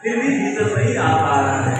फिर भी भीतर नहीं आ पा रहा है।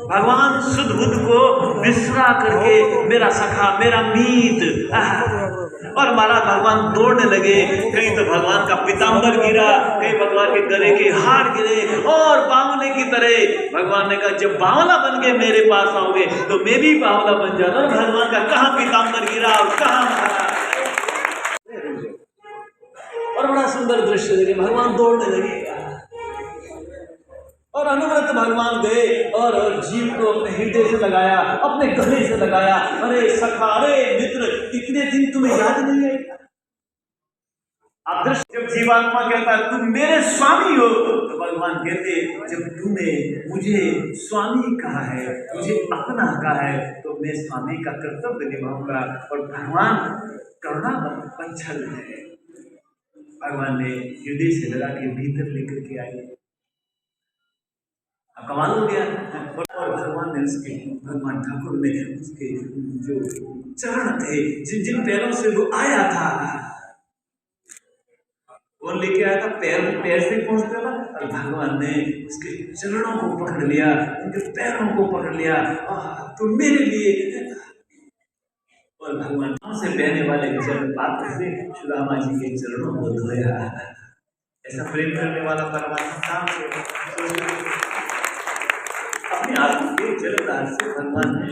भगवान शुद्ध बुद्ध को विसरा करके मेरा सखा मेरा मीत और महाराज भगवान दौड़ने लगे। कहीं तो भगवान का पीताम्बर गिरा, कहीं भगवान के गले के हार गिरे और बावले की तरह भगवान ने कहा जब बावला बन के मेरे पास आओगे तो मैं भी बावला बन जाऊंगा। और भगवान का कहाँ पीताम्बर गिरा और कहाँ और बड़ा सुंदर दृश्य लगे। भगवान दौड़ने लगे और अनुव्रत भगवान गए और जीव को अपने हृदय से लगाया, अपने गले से लगाया। अरे सखा, अरे मित्र, इतने दिन तुम्हें याद नहीं है? आप दृश्य जब जीवात्मा कहता है तुम मेरे स्वामी हो, तो भगवान कहते जब तूने मुझे स्वामी कहा है, मुझे अपना कहा है, तो मैं स्वामी का कर्तव्य निभाऊंगा। और भगवान करुणा पंचल है। भगवान ने हृदय से लगा के भीतर लेकर के आए। कमाल हो गया। और भगवान ने उसके, भगवान ठाकुर ने उसके जो चरण थे, जिन जिन पैरों से वो आया था, वो लेके आया था, पैर से पहुंचता था। और भगवान ने उसके चरणों को पकड़ लिया, उनके पैरों को पकड़ लिया, तो मेरे लिए। और भगवान से बहने वाले जल पात्र से सुदामा जी के चरणों को धोया। ऐसा प्रेम करने वाला परमात्मा अपने आंखों के जलधार से भगवान ने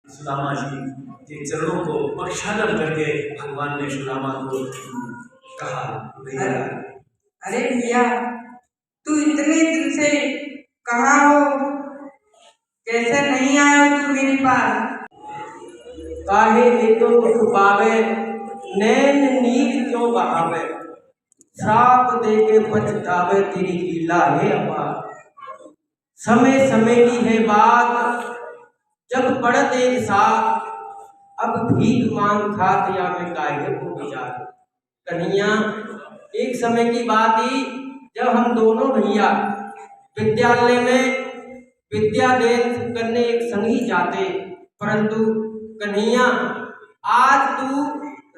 सुदामा जी के चरणों को प्रक्षालन करके भगवान ने सुदामा को कहा, भैया अरे भैया तू इतने दिन से कहाँ हो? कैसे नहीं आया तू मेरे पास? काहे तो दुख पावे, नैन नीर क्यों बहावे, श्राप दे के पछतावे तेरी लीला है अपार। समय समय की है बात, जब पड़त एक साथ अब भीख मांग खात या में काहे को विचार। कन्हैया, एक समय की बात ही जब हम दोनों भैया विद्यालय में विद्याध्ययन करने एक संग ही जाते, परंतु कन्हैया आज तू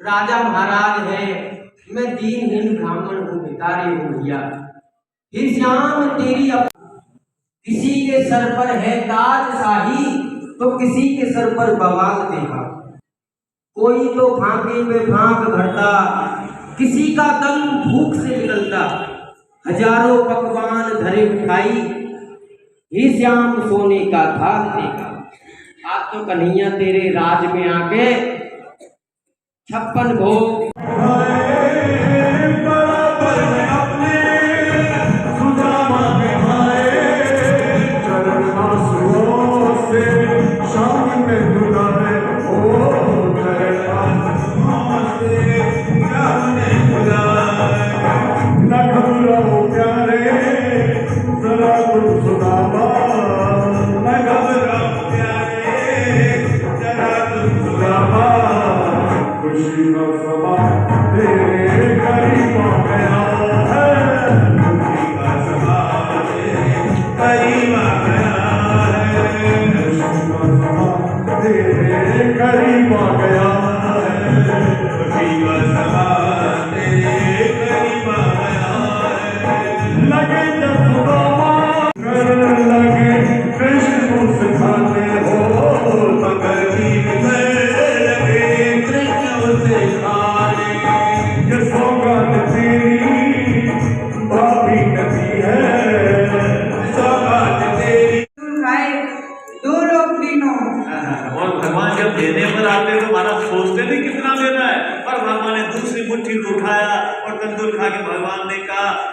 राजा महाराज है, मैं दीनहीन ब्राह्मण हूँ, भिखारी हूँ भैया। हे श्याम तेरी किसी के सर पर है ताज शाही तो किसी के सर पर बवाल देखा। कोई तो फांके में फांक भरता, किसी का दम भूख से निकलता। हजारों पकवान धरे मिठाई, हे श्याम सोने का थाल देखा। आज तो कन्हैया तेरे राज में आके 56 भोग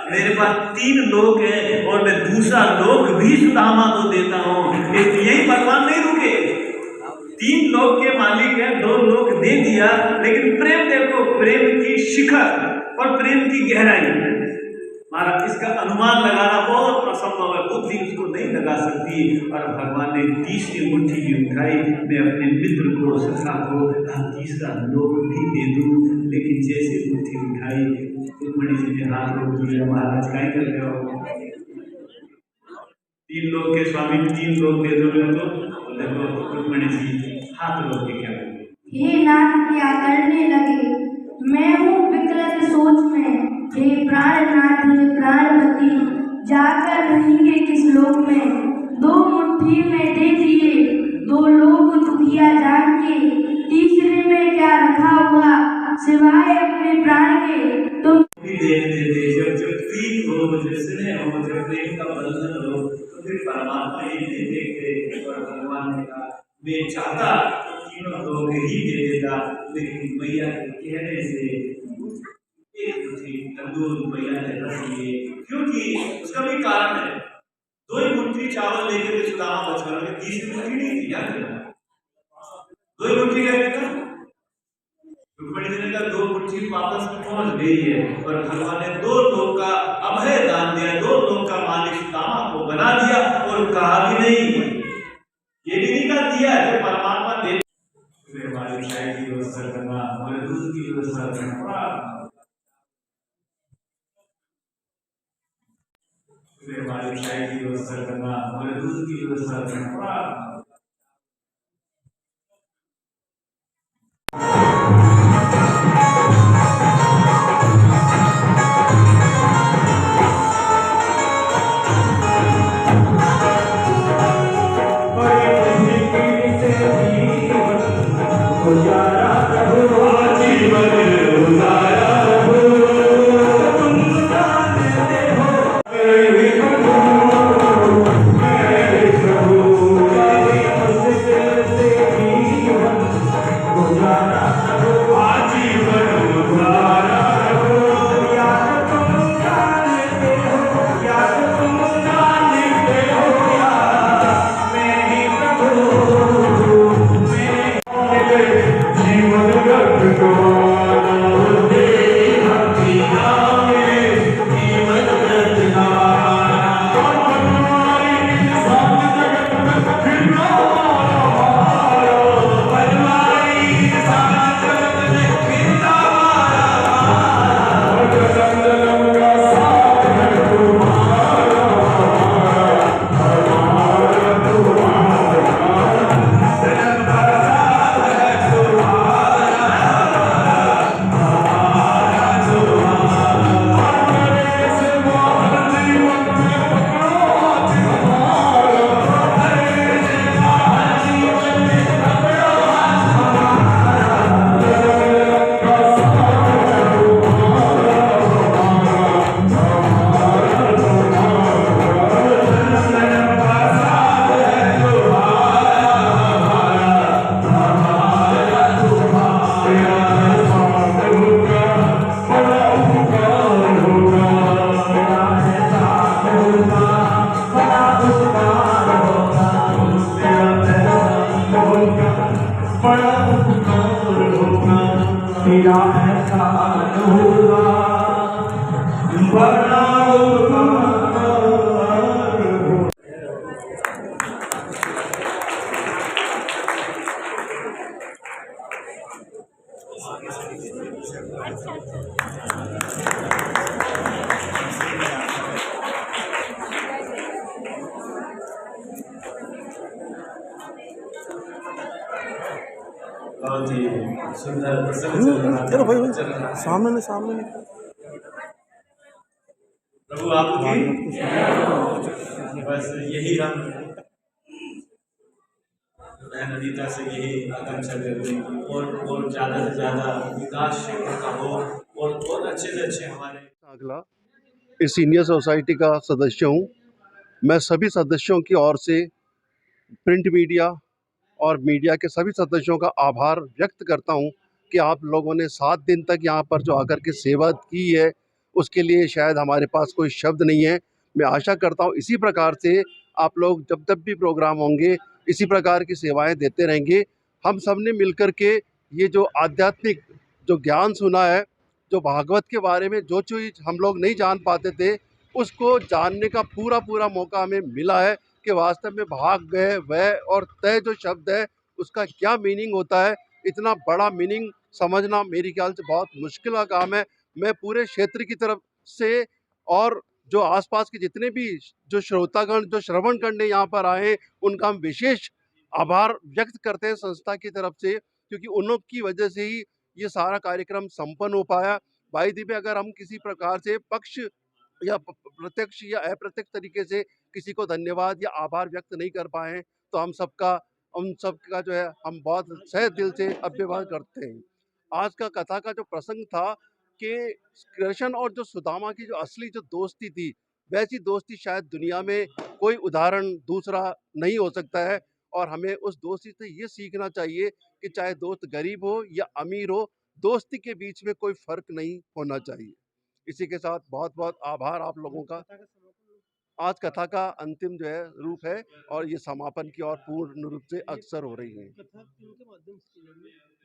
मेरे पास 3 लोग हैं और मैं दूसरा लोग भी सुदामा को देता हूँ। यही भगवान नहीं रुके, 3 लोग के मालिक है, 2 लोग दे दिया, लेकिन प्रेम देखो, प्रेम की शिखर और प्रेम की गहराई। महाराज इसका अनुमान लगाना बहुत असंभव है, बुद्धि उसको नहीं लगा सकती। और भगवान ने तीसरी मुट्ठी भी उठाई, मैं अपने मित्र को सखा को तीसरा लोग भी दे दूँ। लेकिन जैसे मुट्ठी उठाई रुक्मणी जी ने हाथ रोक दिया, महाराज क्या कर रहे हो? 3 लोग के स्वामी 3 लोग दे दो, तो देखो रुक्मणी जी हाथ रोक के क्या बोले, हे नाथ क्या करने लगे, मैं हूँ विकलत सोच में, हे प्राणनाथ प्राणपति, जाकर रहेंगे किस लोक में। 2 मुट्ठी में दे दिए, 2 लोग दुखिया जान के, तीसरे में क्या रखा हुआ सिवाय अपने प्राण के। तुम जब प्रीत हो, जब स्नेह हो, जब प्रेम का बंधन हो, तो फिर परमात्मा ही देते। और भगवान ने कहा मैं चाहता 3 लोग ही दे देता, लेकिन मैया के कहने से तंदूर मैया ने रख लिए, क्योंकि उसका भी कारण है। 2 ही मुट्ठी चावल लेके के सुदामा बचपन में, तीसरी मुट्ठी नहीं थी, याद है 2 ही मुट्ठी क्या था। रुक्मणी जी ने कहा 2 मुट्ठी वापस पहुंच गई है, और भगवान ने 2 लोग का अभय दान दिया, 2 लोग का मालिक सुदामा को बना दिया। और कहा भी नहीं, ये भी नहीं कहा दिया है, तो परमात्मा दे हमारी चाय की व्यवस्था करना, हमारे दूध की व्यवस्था करना, हमारी चाय की व्यवस्था करना, हमारे दूध की व्यवस्था करना। उपकार होगा, मेरा एहसान होगा, बड़ा उपकार होगा। बहुत ही सुंदर प्रसंग चल रहा है, चलो भाई चल रहा है। सामने नहीं प्रभु आपकी बस यही हम बहन अनीता से यही आकांक्षा करते हैं कि और ज़्यादा से ज़्यादा विकास क्षेत्र का हो और अच्छे से अच्छे हमारे अगला इस सीनियर सोसाइटी का सदस्य हूँ। मैं सभी सदस्यों की ओर से प्रिंट मीडिया और मीडिया के सभी सदस्यों का आभार व्यक्त करता हूँ कि आप लोगों ने 7 दिन तक यहाँ पर जो आकर के सेवा की है, उसके लिए शायद हमारे पास कोई शब्द नहीं है। मैं आशा करता हूँ इसी प्रकार से आप लोग जब जब भी प्रोग्राम होंगे इसी प्रकार की सेवाएं देते रहेंगे। हम सब ने मिलकर के ये जो आध्यात्मिक जो ज्ञान सुना है, जो भागवत के बारे में जो चीज़ हम लोग नहीं जान पाते थे, उसको जानने का पूरा मौका हमें मिला है कि वास्तव में भाग गए वह और तय जो शब्द है उसका क्या मीनिंग होता है। इतना बड़ा मीनिंग समझना मेरे ख्याल से बहुत मुश्किल का काम है। मैं पूरे क्षेत्र की तरफ से और जो आसपास के जितने भी जो श्रोतागण जो श्रवण करने यहाँ पर आए, उनका हम विशेष आभार व्यक्त करते हैं संस्था की तरफ से, क्योंकि उन लोग की वजह से ही ये सारा कार्यक्रम संपन्न हो पाया। भाई दीपे, अगर हम किसी प्रकार से पक्ष या प्रत्यक्ष या अप्रत्यक्ष तरीके से किसी को धन्यवाद या आभार व्यक्त नहीं कर पाए हैं, तो हम सबका उन सब का जो है हम बहुत सहे दिल से अभिवादन करते हैं। आज का कथा का जो प्रसंग था कि कृष्ण और जो सुदामा की जो असली जो दोस्ती थी, वैसी दोस्ती शायद दुनिया में कोई उदाहरण दूसरा नहीं हो सकता है। और हमें उस दोस्ती से ये सीखना चाहिए कि चाहे दोस्त गरीब हो या अमीर हो, दोस्ती के बीच में कोई फर्क नहीं होना चाहिए। इसी के साथ बहुत बहुत आभार आप लोगों का। आज कथा का अंतिम जो है रूप है और ये समापन की ओर पूर्ण रूप से अग्रसर हो रही है।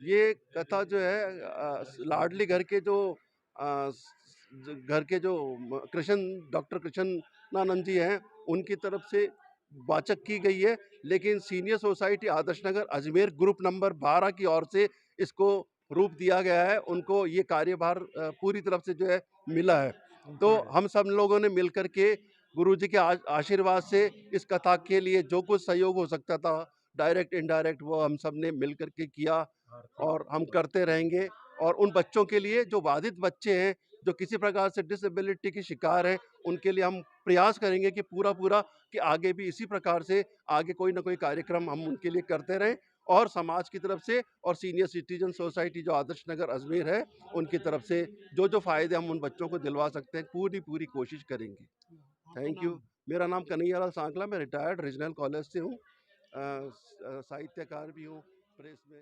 ये कथा जो है लाडली घर के जो कृष्ण डॉक्टर कृष्णानंद जी हैं, उनकी तरफ से वाचक की गई है, लेकिन senior society Adarsh Nagar Ajmer group number 12 की ओर से इसको रूप दिया गया है। उनको ये कार्यभार पूरी तरफ से जो है मिला है। तो हम सब लोगों ने मिलकर के गुरुजी के आशीर्वाद से इस कथा के लिए जो कुछ सहयोग हो सकता था, डायरेक्ट इनडायरेक्ट, वो हम सब ने मिल करके किया और हम करते रहेंगे। और उन बच्चों के लिए जो बाधित बच्चे हैं, जो किसी प्रकार से डिसेबिलिटी की शिकार है, उनके लिए हम प्रयास करेंगे कि पूरा कि आगे भी इसी प्रकार से आगे कोई ना कोई कार्यक्रम हम उनके लिए करते रहें। और समाज की तरफ से और सीनियर सिटीजन सोसाइटी जो आदर्श नगर अजमेर है, उनकी तरफ से जो फ़ायदे हम उन बच्चों को दिलवा सकते हैं, पूरी कोशिश करेंगे। Thank you. मेरा नाम कन्हैयालाल सांकला, मैं रिटायर्ड रीजनल कॉलेज से हूँ, साहित्यकार भी हूँ, प्रेस में